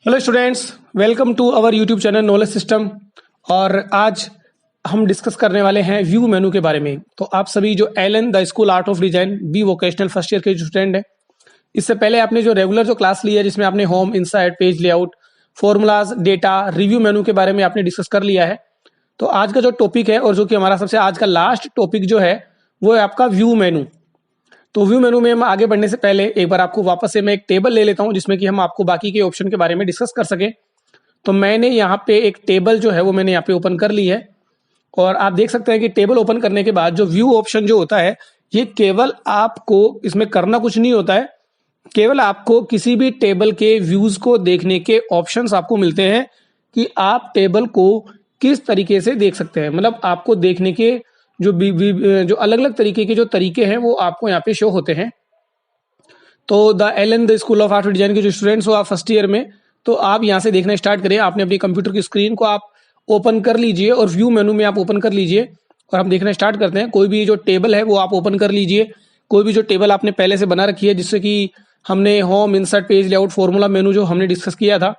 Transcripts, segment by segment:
Hello students, welcome to our YouTube channel knowledge system. और आज हम डिस्कस करने वाले हैं व्यू मेनू के बारे में। तो आप सभी जो Allen the school art of design B vocational first year के जो स्टूडेंट हैं, इससे पहले आपने जो रेगुलर जो क्लास ली है जिसमें आपने home, inside, page layout, formulas, data, review मेनू के बारे में आपने डिस्कस कर लिया है। तो आज का जो टॉपिक है और जो कि हमारा सबसे आज का लास्ट टॉपिक जो है वो है आपका व्यू मेनू। तो व्यू मेनू में हम आगे बढ़ने से पहले एक बार आपको वापस से मैं एक टेबल ले लेता हूं जिसमें कि हम आपको बाकी के ऑप्शन के बारे में डिस्कस कर सकें। तो मैंने यहाँ पे एक टेबल जो है वो मैंने यहाँ पे ओपन कर ली है और आप देख सकते हैं कि टेबल ओपन करने के बाद जो व्यू ऑप्शन जो होता है ये केवल आपको इसमें करना कुछ नहीं होता है, केवल आपको किसी भी टेबल के व्यूज को देखने के ऑप्शंस आपको मिलते हैं कि आप टेबल को किस तरीके से देख सकते हैं। मतलब आपको देखने के जो अलग अलग तरीके के जो तरीके हैं वो आपको यहाँ पे शो होते हैं। तो the Allen the school of art design के जो स्टूडेंट्स हो आप फर्स्ट ईयर में, तो आप यहाँ से देखना स्टार्ट करें। आपने अपनी कंप्यूटर की स्क्रीन को आप ओपन कर लीजिए और व्यू मेनू में आप ओपन कर लीजिए और हम देखना स्टार्ट करते हैं। कोई भी जो टेबल है वो आप ओपन कर लीजिए, कोई भी जो टेबल आपने पहले से बना रखी है जिससे कि हमने home, insert, page layout, formula मेनू जो हमने डिस्कस किया था।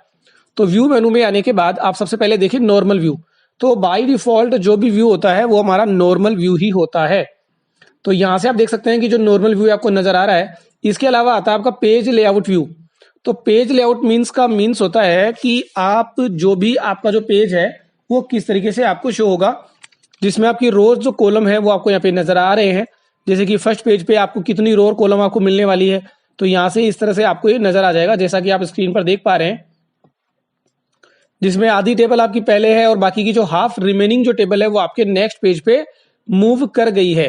तो व्यू मेनू में आने के बाद आप सबसे पहले देखिए नॉर्मल व्यू। तो बाय डिफॉल्ट जो भी व्यू होता है वो हमारा नॉर्मल व्यू ही होता है। तो यहां से आप देख सकते हैं कि जो नॉर्मल व्यू आपको नजर आ रहा है, इसके अलावा आता है आपका पेज लेआउट व्यू। तो पेज लेआउट मीन्स होता है कि आप जो भी आपका जो पेज है वो किस तरीके से आपको शो होगा, जिसमें आपकी रोज जो कॉलम है वो आपको यहाँ पे नजर आ रहे हैं। जैसे कि फर्स्ट पेज पे आपको कितनी रो और कॉलम आपको मिलने वाली है, तो यहाँ से इस तरह से आपको ये नजर आ जाएगा जैसा कि आप स्क्रीन पर देख पा रहे हैं, जिसमें आधी टेबल आपकी पहले है और बाकी की जो हाफ रिमेनिंग जो टेबल है वो आपके नेक्स्ट पेज पे मूव कर गई है।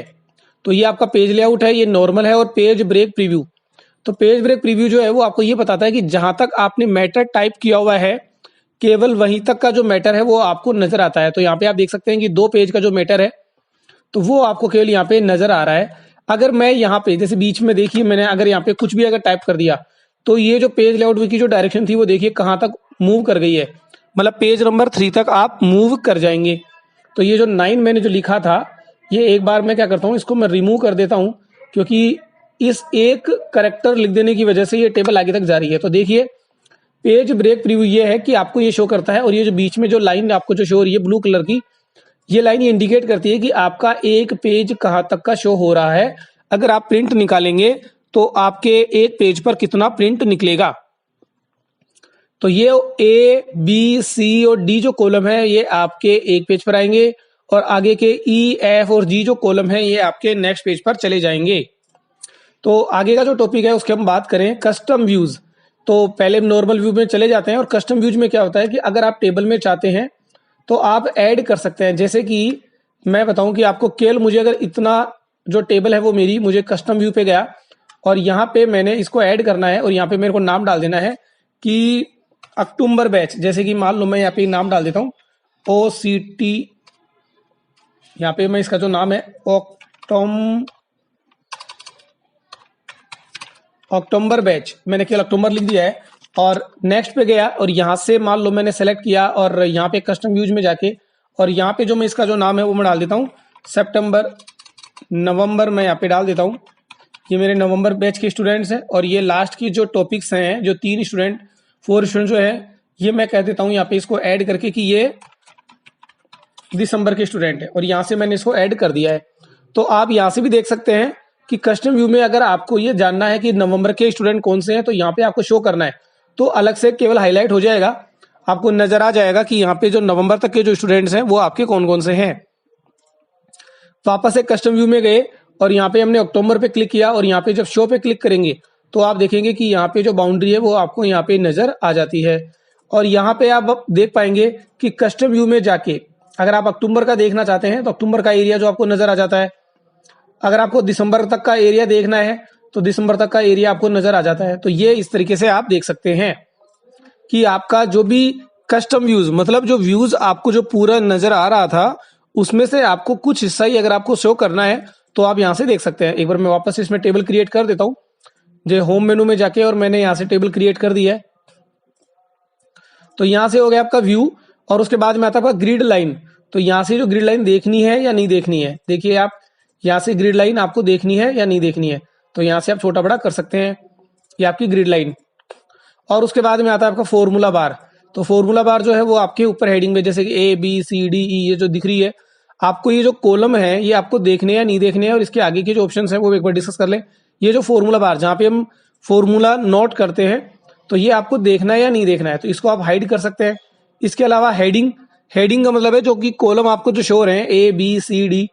तो ये आपका पेज लेआउट है, ये नॉर्मल है। और पेज ब्रेक प्रीव्यू, तो पेज ब्रेक प्रीव्यू जो है वो आपको ये बताता है कि जहां तक आपने मैटर टाइप किया हुआ है केवल वहीं तक का जो मैटर है वो आपको नजर आता है। तो यहाँ पे आप देख सकते हैं कि 2 पेज का जो मैटर है तो वो आपको केवल यहाँ पे नजर आ रहा है। अगर मैं यहाँ पे जैसे बीच में देखिए मैंने अगर यहाँ पे कुछ भी अगर टाइप कर दिया तो ये जो पेज लेआउट की जो डायरेक्शन थी वो देखिए कहाँ तक मूव कर गई है। मतलब पेज नंबर 3 तक आप मूव कर जाएंगे। तो ये जो 9 मैंने जो लिखा था ये एक बार मैं क्या करता हूँ, इसको मैं रिमूव कर देता हूँ क्योंकि इस एक करेक्टर लिख देने की वजह से ये टेबल आगे तक जा रही है। तो देखिए पेज ब्रेक प्रीव्यू ये है कि आपको ये शो करता है और ये जो बीच में जो लाइन आपको जो शो हो रही है ब्लू कलर की, ये लाइन ये इंडिकेट करती है कि आपका एक पेज कहाँ तक का शो हो रहा है। अगर आप प्रिंट निकालेंगे तो आपके एक पेज पर कितना प्रिंट निकलेगा। तो ये ए, बी, सी और डी जो कॉलम है ये आपके एक पेज पर आएंगे और आगे के ई, एफ और जी जो कॉलम है ये आपके नेक्स्ट पेज पर चले जाएंगे। तो आगे का जो टॉपिक है उसकी हम बात करें कस्टम व्यूज। तो पहले नॉर्मल व्यू में चले जाते हैं और कस्टम व्यूज में क्या होता है कि अगर आप टेबल में चाहते हैं तो आप ऐड कर सकते हैं। जैसे कि मैं बताऊं कि आपको केवल मुझे अगर इतना जो टेबल है वो मेरी मुझे कस्टम व्यू पे गया और यहाँ पे मैंने इसको ऐड करना है और यहाँ पे मेरे को नाम डाल देना है कि अक्टूबर बैच। जैसे कि मान लो मैं यहाँ पे नाम डाल देता हूँ OCT, यहाँ पे मैं इसका जो नाम है अक्टूबर बैच, मैंने केवल अक्टूबर लिख दिया है और नेक्स्ट पे गया और यहाँ से मान लो मैंने सेलेक्ट किया और यहाँ पे कस्टम व्यूज में जाके और यहाँ पे जो मैं इसका जो नाम है वो मैं डाल देता हूँ सितंबर, नवंबर मैं यहाँ पे डाल देता हूँ। ये मेरे नवंबर बैच के स्टूडेंट्स हैं और ये लास्ट की जो टॉपिक्स हैं जो 4 स्टूडेंट जो है ये मैं कह देता हूँ यहाँ पे इसको ऐड करके कि ये दिसंबर के स्टूडेंट है और यहाँ से मैंने इसको ऐड कर दिया है। तो आप यहाँ से भी देख सकते हैं कि कस्टम व्यू में अगर आपको ये जानना है कि नवंबर के स्टूडेंट कौन से हैं तो यहाँ पे आपको शो करना है तो अलग से केवल हाईलाइट हो जाएगा, आपको नजर आ जाएगा कि यहाँ पे जो नवंबर तक के जो स्टूडेंट्स हैं वो आपके कौन कौन से हैं। वापस से कस्टम व्यू में गए और यहाँ पे हमने अक्टूबर पे क्लिक किया और यहाँ पे जब शो पे क्लिक करेंगे तो आप देखेंगे कि यहाँ पे जो बाउंड्री है वो आपको यहाँ पे नजर आ जाती है। और यहाँ पे आप देख पाएंगे कि कस्टम व्यू में जाके अगर आप अक्टूबर का देखना चाहते हैं तो अक्टूबर का एरिया जो आपको नजर आ जाता है। अगर आपको दिसंबर तक का एरिया देखना है तो दिसंबर तक का एरिया आपको नजर आ जाता है। तो ये इस तरीके से आप देख सकते हैं कि आपका जो भी कस्टम व्यूज, मतलब जो व्यूज आपको जो पूरा नजर आ रहा था उसमें से आपको कुछ हिस्सा ही अगर आपको शो करना है तो आप यहाँ से देख सकते हैं। एक बार मैं वापस इसमें टेबल क्रिएट कर देता हूँ, जो होम मेनू में जाके और मैंने यहाँ से टेबल क्रिएट कर दिया है। तो यहाँ से हो गया आपका व्यू और उसके बाद में आता है आपका ग्रिड लाइन। तो यहाँ से जो ग्रिड लाइन देखनी है या नहीं देखनी है, देखिए आप यहाँ से ग्रिड लाइन आपको देखनी है या नहीं देखनी है तो यहाँ से आप छोटा बड़ा कर सकते हैं, ये आपकी ग्रिड लाइन। और उसके बाद में आता है आपका फॉर्मूला बार। तो फॉर्मूला बार जो है वो आपके ऊपर हेडिंग में, जैसे कि A B C D E ये जो दिख रही है आपको, ये जो कॉलम है ये आपको देखने या नहीं देखने हैं, और इसके आगे के जो ऑप्शन है वो एक बार डिस्कस कर लें। ये जो फॉर्मूला बार जहाँ पे हम फॉर्मूला नोट करते हैं, तो ये आपको देखना है या नहीं देखना है, तो इसको आप हाइड कर सकते हैं। इसके अलावा हेडिंग, हेडिंग का मतलब है जो कि कॉलम आपको जो शो हो रहे हैं ए बी सी डी,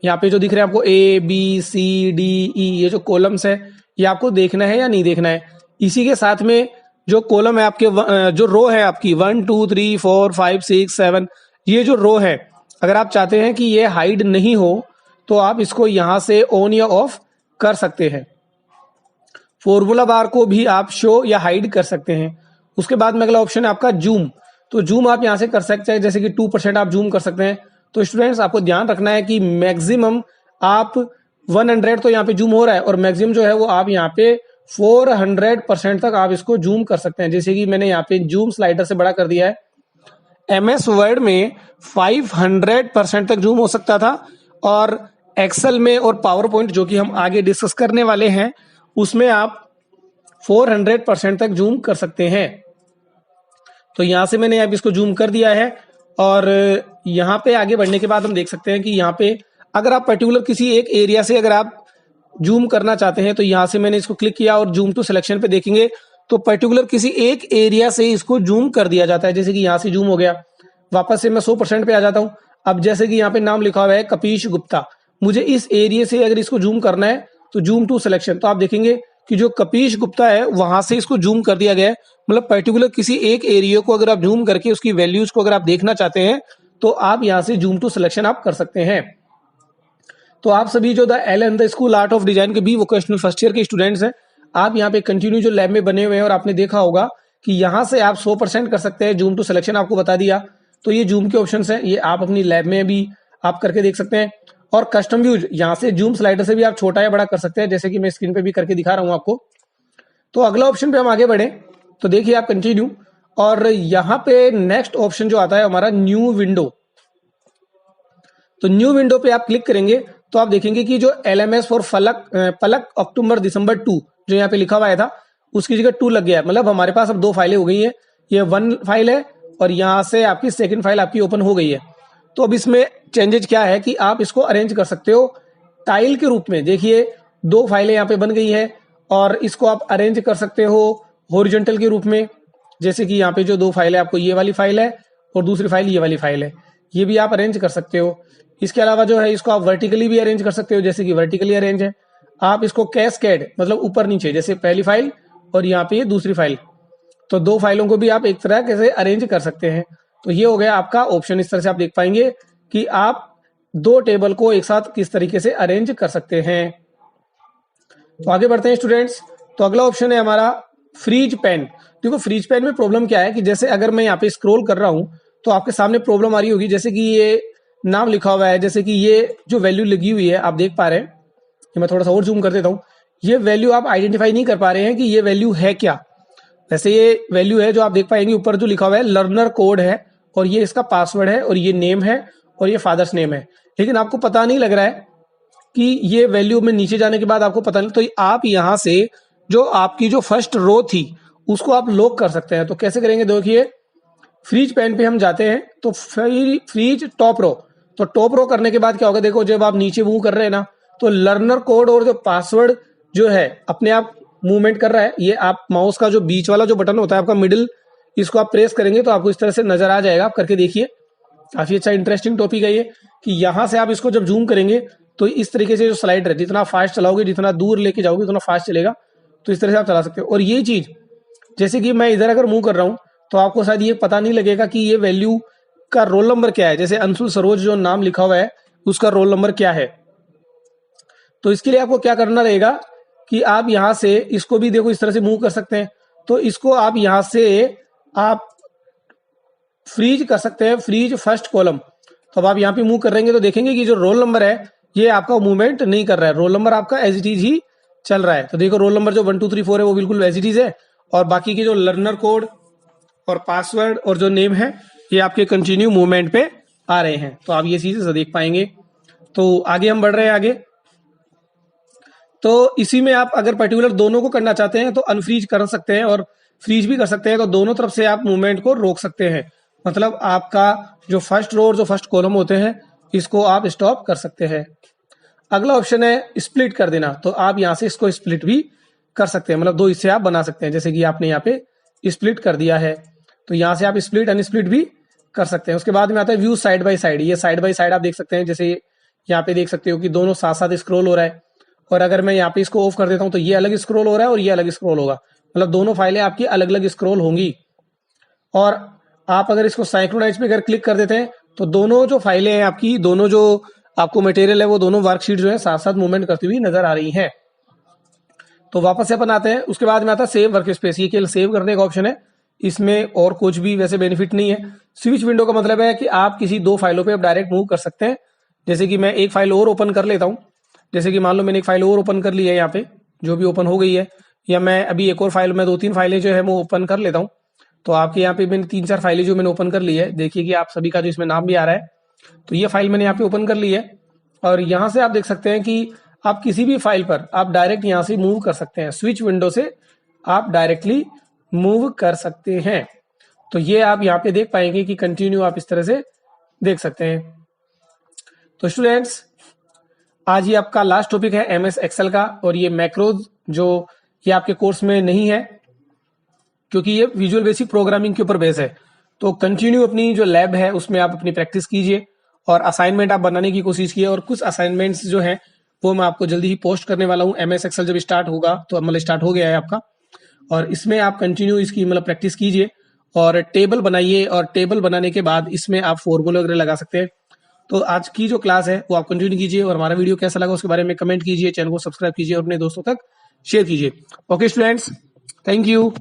यहाँ पे जो दिख रहे हैं आपको A B C D E, ये जो कॉलम्स है ये आपको देखना है या नहीं देखना है। इसी के साथ में जो कॉलम है आपके, जो रो है आपकी 1 2 3 4 5 6 7, ये जो रो है अगर आप चाहते हैं कि ये हाइड नहीं हो तो आप इसको यहां से ऑन या ऑफ कर सकते हैं। फॉर्मूला बार को भी आप शो या हाइड कर सकते हैं। उसके बाद में अगला ऑप्शन है आपका जूम। तो जूम आप यहां से कर सकते हैं, जैसे कि 2% आप जूम कर सकते हैं। तो स्टूडेंट्स आपको ध्यान रखना है कि मैक्सिमम आप 100 तो यहाँ पे जूम हो रहा है, और मैक्सिमम जो है वो आप यहाँ पे 400% तक आप इसको जूम कर सकते हैं। जैसे कि मैंने यहाँ पे जूम स्लाइडर से बड़ा कर दिया है। MS वर्ड में 500% तक जूम हो सकता था, और एक्सेल में और पावर पॉइंट जो कि हम आगे डिस्कस करने वाले हैं उसमें आप 400% तक जूम कर सकते हैं। तो यहां से मैंने अब इसको जूम कर दिया है, और यहाँ पे आगे बढ़ने के बाद हम देख सकते हैं कि यहाँ पे अगर आप पर्टिकुलर किसी एक एरिया से अगर आप जूम करना चाहते हैं तो यहाँ से मैंने इसको क्लिक किया और जूम टू सिलेक्शन पे देखेंगे तो पर्टिकुलर किसी एक एरिया से इसको जूम कर दिया जाता है। जैसे कि यहाँ से जूम हो गया, वापस से मैं 100% पे आ जाता हूँ। अब जैसे कि यहाँ पे नाम लिखा हुआ है कपीश गुप्ता, मुझे इस एरिया से अगर इसको जूम करना है तो जूम टू सिलेक्शन, तो आप देखेंगे कि जो कपीश गुप्ता है वहां से इसको जूम कर दिया गया है। मतलब पर्टिकुलर किसी एक एरिया को अगर आप जूम करके उसकी वैल्यूज को अगर आप देखना चाहते हैं तो आप यहाँ से जूम टू सिलेक्शन आप कर सकते हैं। तो आप सभी जो the Allen the school art of design के बी वोकेशनल फर्स्ट ईयर के स्टूडेंट्स हैं, आप यहाँ पे कंटिन्यू जो लैब में बने हुए हैं, और आपने देखा होगा कि यहाँ से आप 100% कर सकते हैं। जूम टू सिलेक्शन आपको बता दिया, तो ये जूम के ऑप्शंस हैं, ये आप अपनी लैब में भी आप करके देख सकते हैं। और कस्टम व्यूज, यहाँ से जूम स्लाइडर से भी आप छोटा या बड़ा कर सकते हैं, जैसे कि मैं स्क्रीन पे भी करके दिखा रहा हूँ आपको। तो अगला ऑप्शन पे हम आगे बढ़े तो देखिए आप कंटिन्यू, और यहाँ पे नेक्स्ट ऑप्शन जो आता है हमारा न्यू विंडो। तो न्यू विंडो पे आप क्लिक करेंगे तो आप देखेंगे कि जो LMS फॉर पलक अक्टूबर दिसंबर 2 जो यहाँ पे लिखा हुआ था उसकी जगह 2 लग गया है। मतलब हमारे पास अब 2 फाइलें हो गई हैं, ये 1 फाइल है और यहाँ से आपकी सेकंड फाइल आपकी ओपन हो गई है। तो अब इसमें चेंजेज क्या है कि आप इसको अरेंज कर सकते हो टाइल के रूप में। देखिए 2 फाइलें यहाँ पे बन गई है, और इसको आप अरेंज कर सकते हो हॉरिजॉन्टल के रूप में। जैसे कि यहाँ पे जो 2 फाइल है, आपको ये वाली फाइल है और दूसरी फाइल ये वाली फाइल है, ये भी आप अरेंज कर सकते हो। इसके अलावा जो है इसको आप वर्टिकली भी अरेंज कर सकते हो, जैसे कि वर्टिकली अरेंज है। आप इसको कैस्केड मतलब ऊपर नीचे, जैसे पहली फाइल और यहाँ पे ये दूसरी फाइल, तो 2 फाइलों को भी आप एक तरह से अरेंज कर सकते हैं। तो ये हो गया आपका ऑप्शन। इस तरह से आप देख पाएंगे कि आप 2 टेबल को एक साथ किस तरीके से अरेंज कर सकते हैं। तो आगे बढ़ते हैं स्टूडेंट्स। तो अगला ऑप्शन है हमारा फ्रीज पेन। देखो फ्रीज पेन में प्रॉब्लम क्या है कि जैसे अगर मैं यहाँ पे स्क्रॉल कर रहा हूँ तो आपके सामने प्रॉब्लम आ रही होगी, जैसे कि ये नाम लिखा हुआ है, जैसे कि ये जो वैल्यू लगी हुई है आप देख पा रहे हैं, कि मैं थोड़ा सा और जूम कर देता हूँ। ये वैल्यू आप आइडेंटिफाई नहीं कर पा रहे हैं कि ये वैल्यू है क्या। वैसे ये वैल्यू है जो आप देख पाएंगे ऊपर जो लिखा हुआ है लर्नर कोड है, और ये इसका पासवर्ड है, और ये नेम है, और ये फादर्स नेम है। लेकिन आपको पता नहीं लग रहा है कि ये वैल्यू में नीचे जाने के बाद आपको पता नहीं, तो आप यहाँ से जो आपकी जो फर्स्ट रो थी उसको आप लॉक कर सकते हैं। तो कैसे करेंगे, देखिए फ्रीज पेन पे हम जाते हैं तो फ्रीज टॉप रो, तो टॉप रो करने के बाद क्या होगा, देखो जब आप नीचे मूव कर रहे हैं ना तो लर्नर कोड और जो पासवर्ड जो है अपने आप मूवमेंट कर रहा है। ये आप माउस का जो बीच वाला जो बटन होता है आपका मिडिल, इसको आप प्रेस करेंगे तो आपको इस तरह से नजर आ जाएगा। आप करके देखिए, काफी अच्छा इंटरेस्टिंग टॉपिक है ये, कि यहाँ से आप इसको जब जूम करेंगे तो इस तरीके से जो स्लाइडर है जितना फास्ट चलाओगे, जितना दूर लेके जाओगे उतना फास्ट चलेगा। तो इस तरह से आप चला सकते हो। और ये चीज जैसे कि मैं इधर अगर मूव कर रहा हूँ तो आपको शायद ये पता नहीं लगेगा कि ये वैल्यू का रोल नंबर क्या है। जैसे अंशुल सरोज जो नाम लिखा हुआ है उसका रोल नंबर क्या है। तो इसके लिए आपको क्या करना रहेगा कि आप यहां से इसको भी देखो इस तरह से मूव कर सकते हैं। तो इसको आप यहां से आप फ्रीज कर सकते हैं, फ्रीज फर्स्ट कॉलम। तो अब आप यहाँ पे मूव करेंगे तो देखेंगे कि जो रोल नंबर है ये आपका मूवमेंट नहीं कर रहा है, रोल नंबर आपका एज इट इज ही चल रहा है। तो देखो रोल नंबर जो 1 2 3 4 है वो बिल्कुल एज इट इज है, और बाकी के जो लर्नर कोड और पासवर्ड और जो नेम है ये आपके कंटिन्यू मूवमेंट पे आ रहे हैं। तो आप ये चीजें देख पाएंगे। तो आगे हम बढ़ रहे हैं आगे। तो इसी में आप अगर पर्टिकुलर दोनों को करना चाहते हैं तो अनफ्रीज कर सकते हैं और फ्रीज भी कर सकते हैं। तो दोनों तरफ से आप मूवमेंट को रोक सकते हैं, मतलब आपका जो फर्स्ट रो और जो फर्स्ट कॉलम होते हैं इसको आप स्टॉप कर सकते हैं। अगला ऑप्शन है स्प्लिट कर देना, तो आप यहाँ से इसको स्प्लिट भी कर सकते हैं, मतलब दो हिस्से आप बना सकते हैं। जैसे कि आपने यहाँ पे स्प्लिट कर दिया है तो यहाँ से आप स्प्लिट अनस्प्लिट भी कर सकते हैं। उसके बाद में आता है व्यू साइड बाय साइड। ये साइड बाय साइड आप देख सकते हैं, जैसे यहाँ पे देख सकते हो कि दोनों साथ साथ स्क्रॉल हो रहा है। और अगर मैं यहाँ पे इसको ऑफ कर देता हूँ तो ये अलग स्क्रॉल हो रहा है और ये अलग स्क्रॉल होगा, मतलब दोनों फाइलें आपकी अलग अलग स्क्रॉल होंगी। और आप अगर इसको साइक्रोनाइज पे अगर क्लिक कर देते हैं तो दोनों जो फाइलें हैं आपकी, दोनों जो आपको मटेरियल है वो दोनों वर्कशीट जो है साथ साथ मूवमेंट करती हुई नजर आ रही हैं। तो वापस से अपन आते हैं। उसके बाद में आता है सेव वर्क स्पेस। ये केवल सेव करने का ऑप्शन है, इसमें और कुछ भी वैसे बेनिफिट नहीं है। स्विच विंडो का मतलब है कि आप किसी दो फाइलों पे आप डायरेक्ट मूव कर सकते हैं। जैसे कि मैं एक फाइल और ओपन कर लेता हूँ, जैसे कि मान लो मैंने एक फाइल और ओपन कर ली है यहाँ पे, जो भी ओपन हो गई है, या मैं अभी एक और फाइल में 2-3 फाइलें जो है वो ओपन कर लेता हूँ। तो आपके यहाँ पे मैंने 3-4 फाइलें जो मैंने ओपन कर ली है, देखिए कि आप सभी का जो इसमें नाम भी आ रहा है। तो ये फाइल मैंने यहाँ पे ओपन कर ली है और यहाँ से आप देख सकते हैं कि आप किसी भी फाइल पर आप डायरेक्ट यहाँ से मूव कर सकते हैं। स्विच विंडो से आप डायरेक्टली मूव कर सकते हैं। तो ये आप यहाँ पे देख पाएंगे कि कंटिन्यू आप इस तरह से देख सकते हैं। तो स्टूडेंट्स, आज ये आपका लास्ट टॉपिक है एमएस एक्सेल का, और ये मैक्रोज जो ये आपके कोर्स में नहीं है क्योंकि ये विजुअल बेसिक प्रोग्रामिंग के ऊपर बेस है। तो कंटिन्यू अपनी जो लैब है उसमें आप अपनी प्रैक्टिस कीजिए और असाइनमेंट आप बनाने की कोशिश कीजिए। और कुछ असाइनमेंट्स जो हैं वो मैं आपको जल्दी ही पोस्ट करने वाला हूँ। एमएस एक्सेल जब स्टार्ट होगा तो मतलब स्टार्ट हो गया है आपका, और इसमें आप कंटिन्यू इसकी मतलब प्रैक्टिस कीजिए और टेबल बनाइए, और टेबल बनाने के बाद इसमें आप फॉर्मूले वगैरह लगा सकते हैं। तो आज की जो क्लास है वो आप कंटिन्यू कीजिए, और हमारा वीडियो कैसा लगा उसके बारे में कमेंट कीजिए, चैनल को सब्सक्राइब कीजिए और अपने दोस्तों तक शेयर कीजिए। Okay students, thank you.